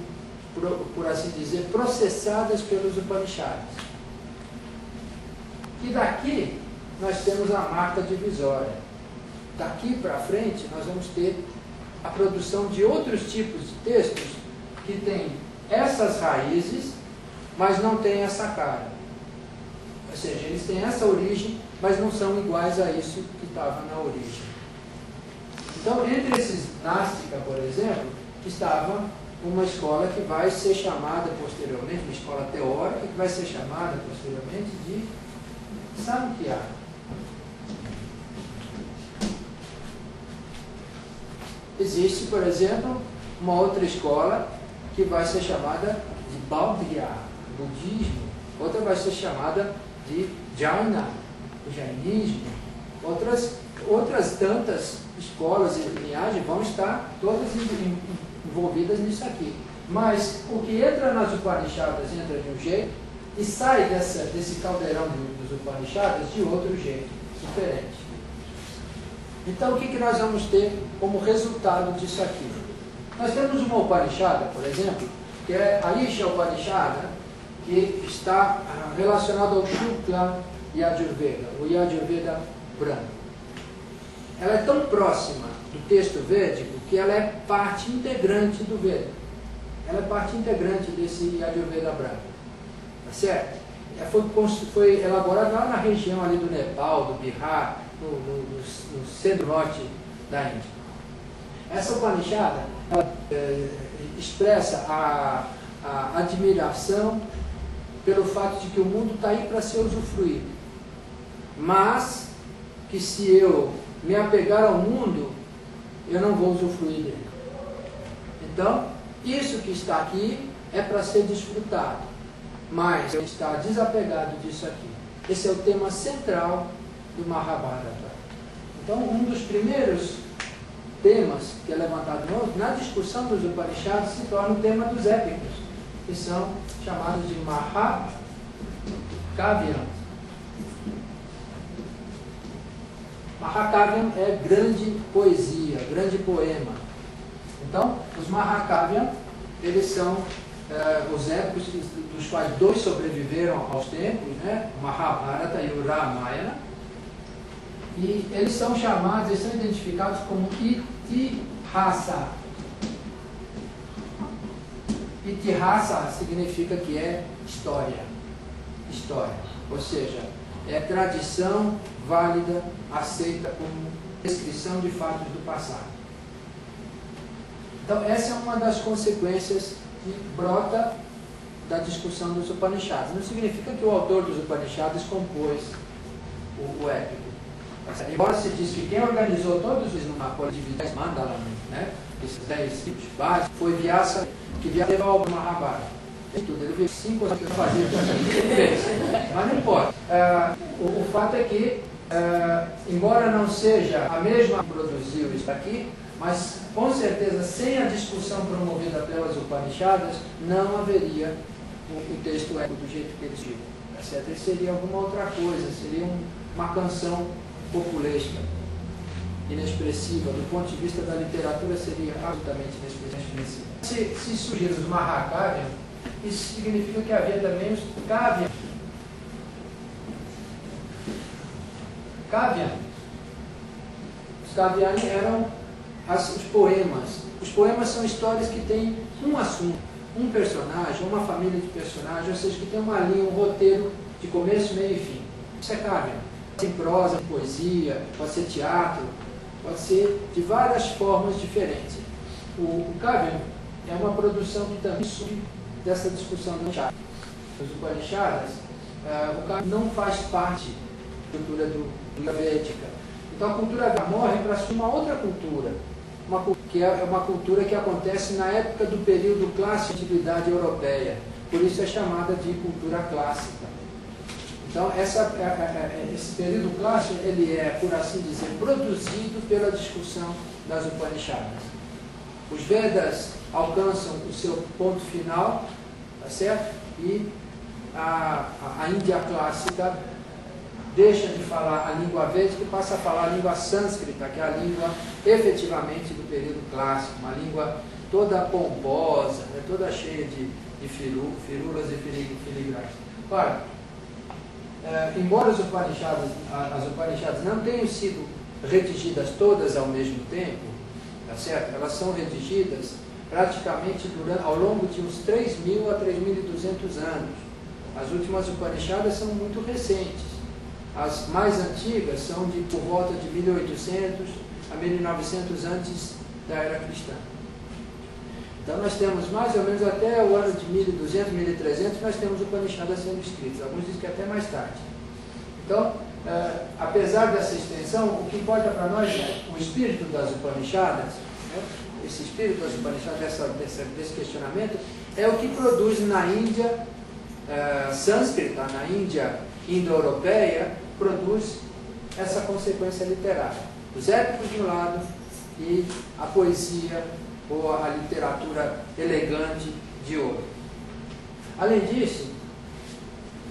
por assim dizer, processadas pelos Upanishads. E daqui nós temos a marca divisória. Daqui para frente nós vamos ter a produção de outros tipos de textos que têm essas raízes, mas não têm essa cara. Ou seja, eles têm essa origem, mas não são iguais a isso que estava na origem. Então, entre esses Nástica, por exemplo, estava uma escola que vai ser chamada posteriormente, uma escola teórica que vai ser chamada posteriormente de Samkhya. Existe, por exemplo, uma outra escola que vai ser chamada de Bauddha, budismo. Outra vai ser chamada de Jaina, o jainismo. Outras tantas escolas e linhagens vão estar todas envolvidas nisso aqui. Mas o que entra nas Upanishads entra de um jeito e sai desse caldeirão dos Upanishads de outro jeito, diferente. Então, o que nós vamos ter como resultado disso aqui? Nós temos uma Upanishada, por exemplo, que é a Isha Upanishada, que está relacionada ao Shukla Yajurveda, o Yajurveda branco. Ela é tão próxima do texto védico que ela é parte integrante do Veda. Ela é parte integrante desse Yajurveda branco. Tá certo? Foi elaborada lá na região ali do Nepal, do Bihar, no centro-norte da Índia. Essa Upanishada expressa a admiração pelo fato de que o mundo está aí para ser usufruído, mas que se eu me apegar ao mundo, eu não vou usufruir dele. Então, isso que está aqui é para ser desfrutado, mas eu estar desapegado disso aqui. Esse é o tema central do Mahabharata. Então, um dos primeiros temas que é levantado na discussão dos Upanishads se torna o tema dos épicos, que são chamados de Mahakavyam. Mahakavyam é grande poesia, grande poema. Então, os Mahakavyam, eles são os épicos dos quais dois sobreviveram aos tempos, né? O Mahabharata e o Ramayana. E eles são chamados, eles são identificados como Itihasa. Itihasa significa que é história. História. Ou seja, é tradição válida, aceita como descrição de fatos do passado. Então, essa é uma das consequências que brota da discussão dos Upanishads. Não significa que o autor dos Upanishads compôs o épico. Embora se diz que quem organizou todos os numa coletividade mandala, né? Esses 10 tipos básicos, foi Vyasa, que Vyasa levou ao Mahabharata. Ele fez 5 ou 6 fazer ele fez. Mas não importa. O fato é que, embora não seja a mesma que produziu isso aqui, mas com certeza sem a discussão promovida pelas Upanishadas, não haveria o texto épico do jeito que eles tinham. Ele seria alguma outra coisa, seria uma canção populesca, inexpressiva. Do ponto de vista da literatura, seria absolutamente inexpressiva. Se surgiram os Mahakavyam, isso significa que havia também os Kavyam. Kavyam. Os Kavyam eram os poemas. Os poemas são histórias que têm um assunto, um personagem, uma família de personagens, ou seja, que tem uma linha, um roteiro de começo, meio e fim. Isso é Kávena. Pode ser prosa, poesia, pode ser teatro, pode ser de várias formas diferentes. O Kávena é uma produção que também surge dessa discussão do Upanishad. Os Upanishads, o Kávena não faz parte da cultura da Védica. Então a cultura Védica morre para assumir uma outra cultura, que é uma cultura que acontece na época do período clássico de antiguidade europeia. Por isso é chamada de cultura clássica. Então esse período clássico ele é, por assim dizer, produzido pela discussão das Upanishads. Os Vedas alcançam o seu ponto final, tá certo? E a Índia clássica deixa de falar a língua védica e passa a falar a língua sânscrita, que é a língua efetivamente do período clássico, uma língua toda pomposa, né, toda cheia de firulas e filigranas. Ora, embora as Upanishads não tenham sido redigidas todas ao mesmo tempo, tá certo? Elas são redigidas praticamente ao longo de uns 3.000 a 3.200 anos. As últimas Upanishads são muito recentes. As mais antigas são por volta de 1800 a 1900 antes da era cristã. Então nós temos mais ou menos até o ano de 1200, 1300, nós temos Upanishads sendo escritos. Alguns dizem que até mais tarde. Então, apesar dessa extensão, o que importa para nós é o espírito das Upanishads, né? Esse espírito das Upanishads, desse questionamento, é o que produz na Índia sânscrita, na Índia indo-europeia, produz essa consequência literária. Os épicos de um lado e a poesia ou a literatura elegante de outro. Além disso,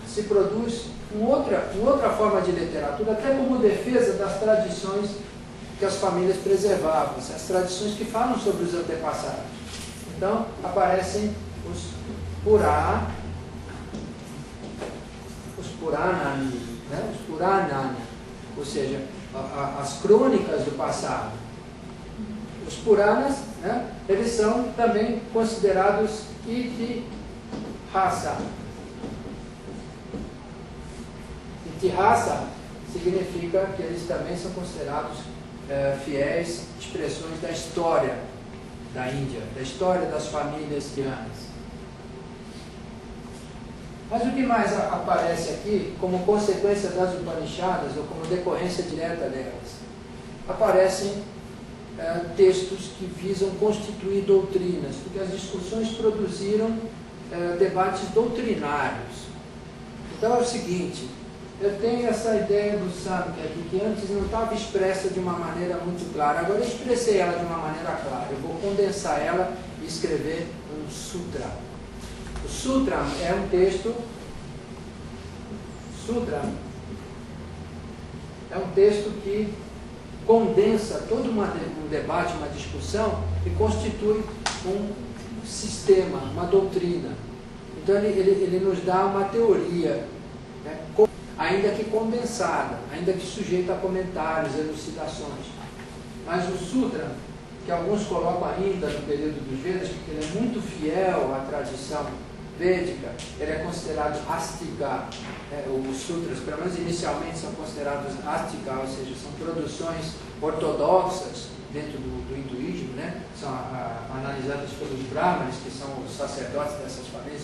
se produz uma outra forma de literatura, até como defesa das tradições que as famílias preservavam, as tradições que falam sobre os antepassados. Então, aparecem os Puranani, né? Os Puranani, ou seja, as crônicas do passado. Os Puranas, né? Eles são também considerados Itihasa. Itihasa significa que eles também são considerados fiéis expressões da história da Índia, da história das famílias indianas. Mas o que mais aparece aqui como consequência das Upanishads ou como decorrência direta delas? Aparecem textos que visam constituir doutrinas, porque as discussões produziram debates doutrinários. Então é o seguinte, eu tenho essa ideia do Samkhya aqui, que antes não estava expressa de uma maneira muito clara, agora eu expressei ela de uma maneira clara, eu vou condensar ela e escrever um sutra. O Sutra é um texto. Sutra é um texto que condensa todo um debate, uma discussão e constitui um sistema, uma doutrina. Então ele nos dá uma teoria, né, ainda que condensada, ainda que sujeita a comentários, elucidações. Mas o Sutra, que alguns colocam ainda no período dos Vedas, porque ele é muito fiel à tradição védica, ele é considerado Astika. Os sutras, pelo menos inicialmente, são considerados Astika, ou seja, são produções ortodoxas dentro do hinduísmo, né? São analisadas pelos brahmanes, que são os sacerdotes dessas famílias,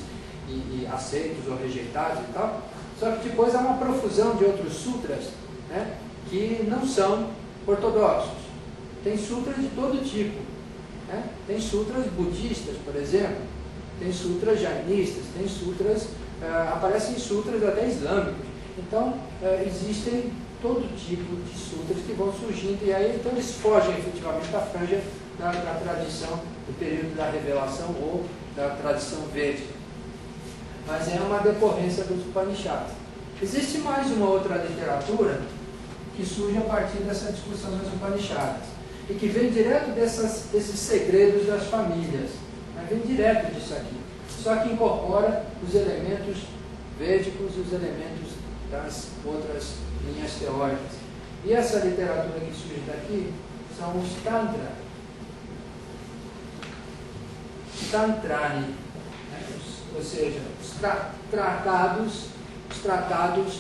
e aceitos ou rejeitados e tal. Só que depois há uma profusão de outros sutras, né, que não são ortodoxos. Tem sutras de todo tipo, né? Tem sutras budistas, por exemplo, tem sutras jainistas, tem sutras, aparecem sutras até islâmicos. Então, existem todo tipo de sutras que vão surgindo, e aí então eles fogem efetivamente da franja da tradição do período da revelação ou da tradição védica. Mas é uma decorrência dos Upanishads. Existe mais uma outra literatura que surge a partir dessa discussão das Upanishads, e que vem direto desses segredos das famílias. Vem direto disso aqui, só que incorpora os elementos védicos e os elementos das outras linhas teóricas. E essa literatura que surge daqui são os Tantra. Tantrani, né? Ou seja, os tratados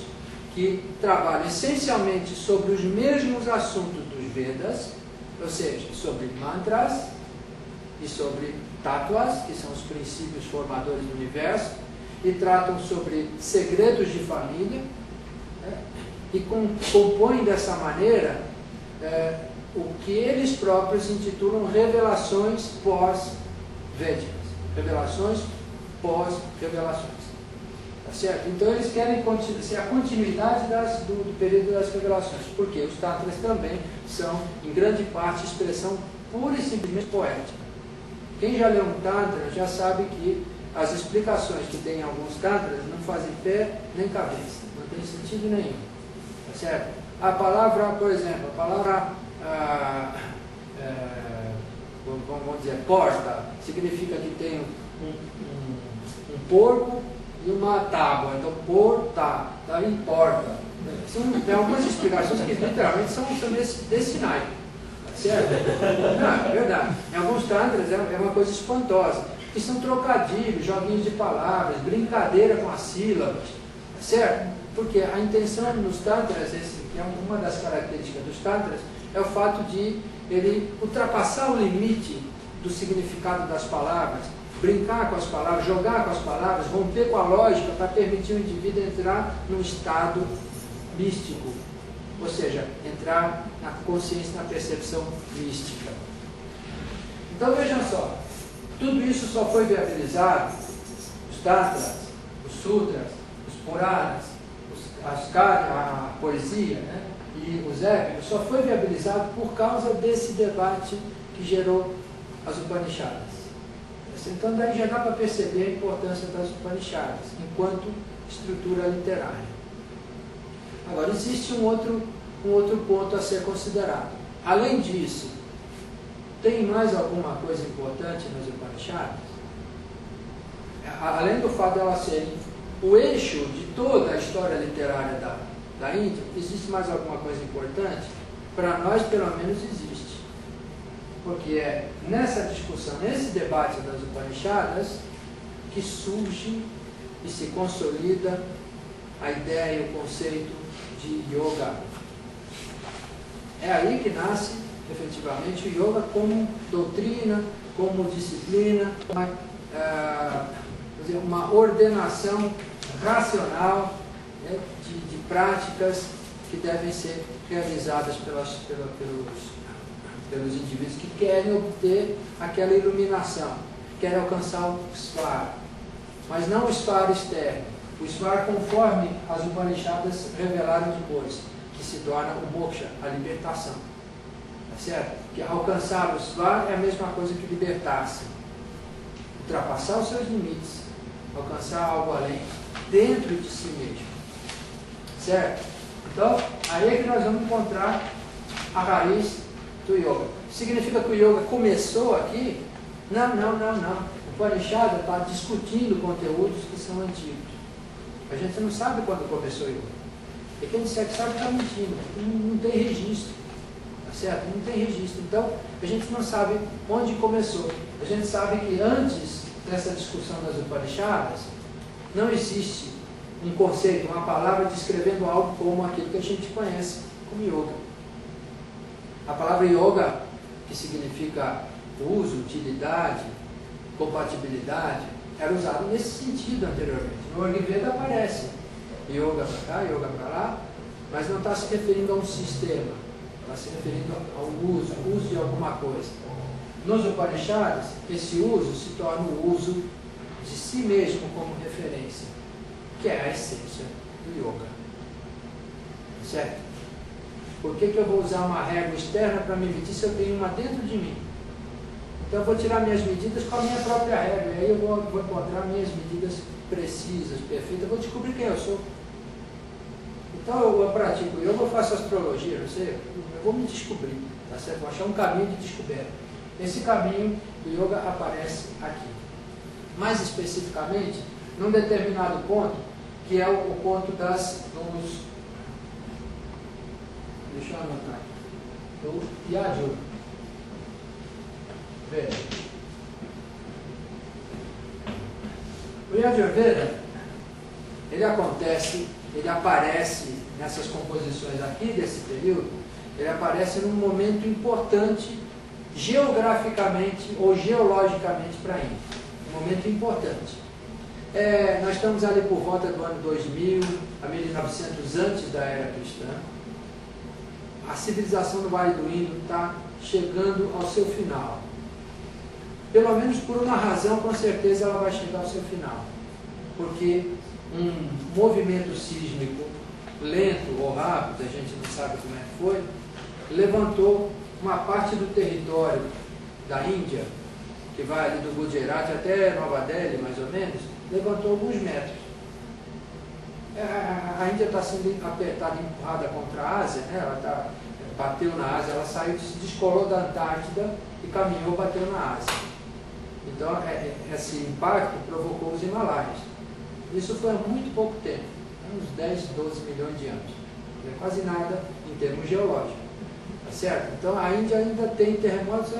que trabalham essencialmente sobre os mesmos assuntos dos Vedas, ou seja, sobre mantras e sobre tattvas, que são os princípios formadores do universo, e tratam sobre segredos de família, né? E compõem dessa maneira o que eles próprios intitulam revelações pós-védicas, revelações pós-revelações. Tá certo? Então eles querem ser a continuidade do período das revelações, porque os tantras também são, em grande parte, expressão pura e simplesmente poética. Quem já leu um tantra já sabe que as explicações que tem em alguns tantras não fazem pé nem cabeça, não tem sentido nenhum. Tá certo? A palavra, por exemplo, a palavra, vamos dizer, porta, significa que tem um porco e uma tábua, então porta, daí porta. Tem algumas explicações que literalmente são desse naipe, tá certo? Não, é verdade. Em alguns tantras é uma coisa espantosa, que são trocadilhos, joguinhos de palavras, brincadeira com as sílabas, tá certo? Porque a intenção nos tantras, que é uma das características dos tantras, é o fato de ele ultrapassar o limite do significado das palavras, brincar com as palavras, jogar com as palavras, romper com a lógica para permitir o indivíduo entrar num estado místico, ou seja, entrar na consciência, na percepção mística. Então vejam só, tudo isso só foi viabilizado, os tantras, os sutras, os puranas, a poesia, né, e os épicos, só foi viabilizado por causa desse debate que gerou as Upanishadas. Então daí já dá para perceber a importância das Upanishadas enquanto estrutura literária. Agora, existe um outro ponto a ser considerado. Além disso, tem mais alguma coisa importante nas Upanishadas? Além do fato de elas serem o eixo de toda a história literária da Índia, existe mais alguma coisa importante? Para nós, pelo menos, existe. Porque é nessa discussão, nesse debate das Upanishadas, que surge e se consolida a ideia e o conceito de yoga. É aí que nasce, efetivamente, o yoga como doutrina, como disciplina, uma ordenação racional, né, de práticas que devem ser realizadas pelos indivíduos que querem obter aquela iluminação, querem alcançar o Svara, mas não o Svara externo, o Svara conforme as Upanishadas revelaram depois, que se torna o Moksha, a libertação. Tá certo? Que alcançar o Svara é a mesma coisa que libertar-se, ultrapassar os seus limites, alcançar algo além, dentro de si mesmo. Certo? Então, aí é que nós vamos encontrar a raiz do yoga. Significa que o yoga começou aqui? Não. O Upanishada está discutindo conteúdos que são antigos. A gente não sabe quando começou o yoga. E quem disser que sabe está mentindo. Não tem registro. Tá certo? Não tem registro. Então, a gente não sabe onde começou. A gente sabe que antes dessa discussão das Upanishadas, não existe um conceito, uma palavra descrevendo algo como aquilo que a gente conhece como yoga. A palavra yoga, que significa uso, utilidade, compatibilidade, era usada nesse sentido anteriormente. No Ayurveda aparece yoga para cá, yoga para lá, mas não está se referindo a um sistema, está se referindo ao uso de alguma coisa. Nos Upanishadas, esse uso se torna o uso de si mesmo como referência, que é a essência do yoga. Certo? Por que eu vou usar uma régua externa para me medir se eu tenho uma dentro de mim? Então eu vou tirar minhas medidas com a minha própria régua, e aí eu vou encontrar minhas medidas precisas, perfeitas, eu vou descobrir quem eu sou. Então eu pratico yoga, eu faço astrologia, não sei, eu vou me descobrir, tá certo? Vou achar um caminho de descoberta. Esse caminho do yoga aparece aqui. Mais especificamente, num determinado ponto, que é o ponto dos... Deixa eu anotar aqui. Do Yajur. Veja. O Yajurveda, ele aparece nessas composições aqui desse período, ele aparece num momento importante geograficamente ou geologicamente para a Índia. Um momento importante. Nós estamos ali por volta do ano 2000 a 1900 antes da era cristã. A civilização do Vale do Indo está chegando ao seu final. Pelo menos por uma razão, com certeza ela vai chegar ao seu final. Porque um movimento sísmico lento ou rápido, a gente não sabe como é que foi, levantou uma parte do território da Índia, que vai ali do Gujarat até Nova Delhi, mais ou menos, levantou alguns metros. A Índia está sendo apertada, empurrada contra a Ásia, né? Ela bateu na Ásia, ela saiu, se descolou da Antártida e caminhou, bateu na Ásia. Então, esse impacto provocou os Himalaias. Isso foi há muito pouco tempo, uns 10, 12 milhões de anos. Não é quase nada em termos geológicos. Tá certo? Então, a Índia ainda tem terremotos,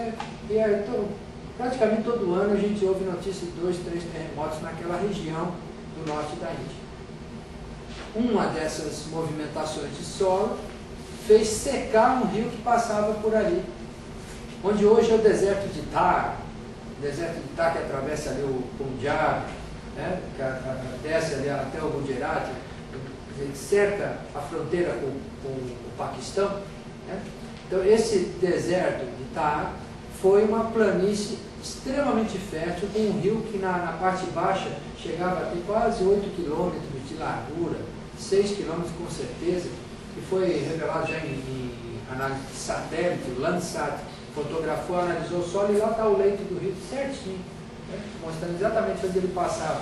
praticamente todo ano a gente ouve notícias de 2, 3 terremotos naquela região do norte da Índia. Uma dessas movimentações de solo fez secar um rio que passava por ali, onde hoje é o deserto de Thar, que atravessa ali o Punjab, né, que desce ali até o Gujarat, que cerca a fronteira com o Paquistão. Né? Então, esse deserto de Thar foi uma planície extremamente fértil, com um rio que na parte baixa chegava a ter quase 8 quilômetros de largura, 6 quilômetros com certeza, e foi revelado já em análise de satélite, o Landsat fotografou, analisou o solo, e lá está o leito do rio certinho, né, mostrando exatamente onde ele passava.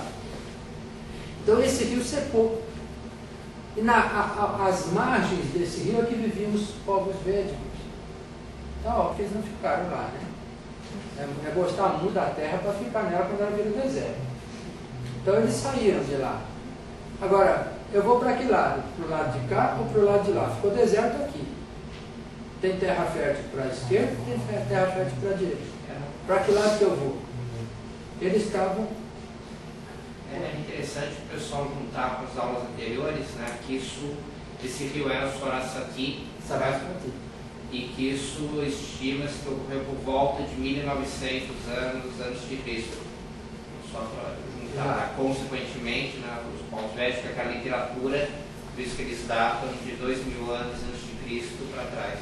Então esse rio secou. E as margens desse rio é que viviam os povos védicos. Então, ó, eles não ficaram lá, né? É gostar muito da terra para ficar nela quando ela vira deserto. Então eles saíram de lá. Agora, eu vou para que lado? Para o lado de cá ou para o lado de lá? Ficou deserto aqui. Tem terra fértil para a esquerda e tem terra fértil para a direita. Para que lado que eu vou? Eles estavam... É interessante o pessoal juntar com as aulas anteriores, né, que esse rio era o Sarasvati, e que isso estima-se que ocorreu por volta de 1900 anos antes de Cristo. Só para juntar, consequentemente, né, os povos védicos, aquela literatura, por isso que eles datam de 2000 anos antes de Cristo para trás.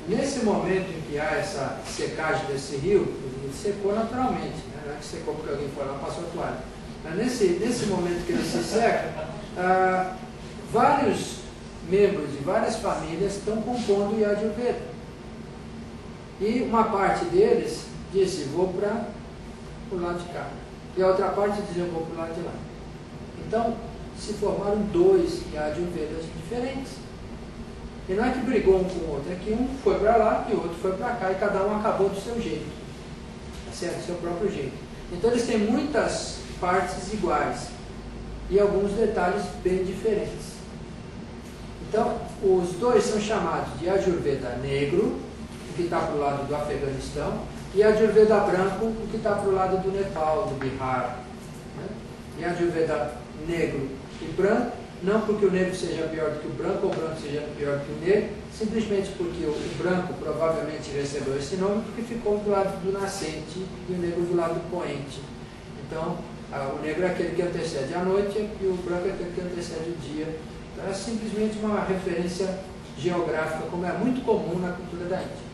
Nesse momento em que há essa secagem desse rio, ele secou naturalmente, né? Não é que secou porque alguém foi lá e passou a toalha. Mas nesse momento que ele se seca, vários membros de várias famílias estão compondo o Yajurveda. E uma parte deles disse, vou para o lado de cá. E a outra parte dizia, vou para o lado de lá. Então, se formaram 2 Yajurvedas diferentes. E não é que brigou um com o outro, é que um foi para lá e o outro foi para cá, e cada um acabou do seu jeito. Tá certo? Do seu próprio jeito. Então, eles têm muitas partes iguais e alguns detalhes bem diferentes. Então, os 2 são chamados de Yajurveda negro, o que está para o lado do Afeganistão, e Yajurveda branco, o que está para o lado do Nepal, do Bihar. Né? Yajurveda negro e branco, não porque o negro seja pior do que o branco, ou o branco seja pior do que o negro, simplesmente porque o branco provavelmente recebeu esse nome porque ficou do lado do nascente e o negro do lado do poente. Então, o negro é aquele que antecede a noite e o branco é aquele que antecede o dia. Então, é simplesmente uma referência geográfica, como é muito comum na cultura da Índia.